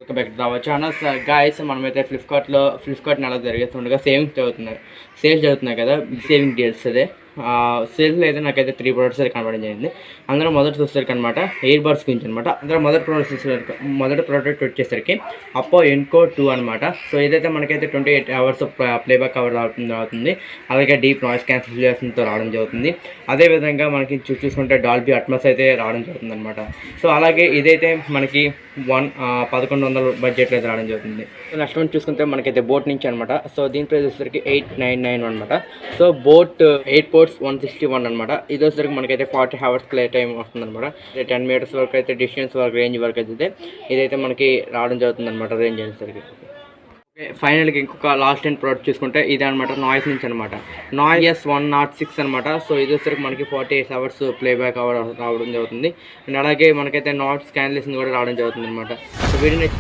Welcome back to our channel. Guys మనమైతే Flipkart నెల జరిగేస్తుండగా sales జరుగుతున్నాయి కదా, సేవింగ్ డీల్స్. అదే సేల్స్లో అయితే నాకైతే 3 ప్రోడక్ట్స్ అయితే కనబడడం జరిగింది. అందులో మొదటి చూసేసరికి అనమాట ఎయిర్ బడ్స్ గురించి అనమాట. అందులో మొదటి ప్రోడక్ట్ వచ్చేసరికి అప్పో ఎన్కో 2 అనమాట. సో ఇదైతే మనకైతే 28 అవర్స్ ప్లేబ్యాక్ కవర్ అవుతుంది. అలాగే డీప్ నాయిస్ క్యాన్సిలేషన్తో రావడం జరుగుతుంది. అదేవిధంగా మనకి చూసుకుంటే డాల్బీ అట్మాస్ అయితే రావడం జరుగుతుంది అనమాట. సో అలాగే ఇదైతే మనకి 1100 బడ్జెట్లో అయితే రావడం జరుగుతుంది. సో నెక్స్ట్ వన్ చూసుకుంటే మనకైతే బోట్ నుంచి అనమాట. సో దీని ప్రైస్ వచ్చేసరికి 899 అనమాట. సో బోట్ 8 పోర్ట్స్ 161 అనమాట. ఇది వచ్చేసరికి మనకైతే 40 అవర్స్ ప్లే టైం వస్తుంది అనమాట. 10 మీటర్స్ వరకు అయితే డిస్టెన్స్ వరకు రేంజ్ వరకు అయితే ఇదైతే మనకి రావడం జరుగుతుంది అనమాట రేంజ్ వచ్చేసరికి. ఫైనల్గా ఇంకొక లాస్ట్ టైం ప్రోడక్ట్ చూసుకుంటే ఇదే అనమాట, నాయిస్ నుంచి అనమాట. నాయిస్ 106 అనమాట. సో ఇది వచ్చేసరికి మనకి 48 అవర్స్ ప్లేబ్యాక్ రావడం జరుగుతుంది. అండ్ అలాగే మనకైతే నాయిస్ క్యాన్సిలేషన్ కూడా రావడం జరుగుతుంది అనమాట. So video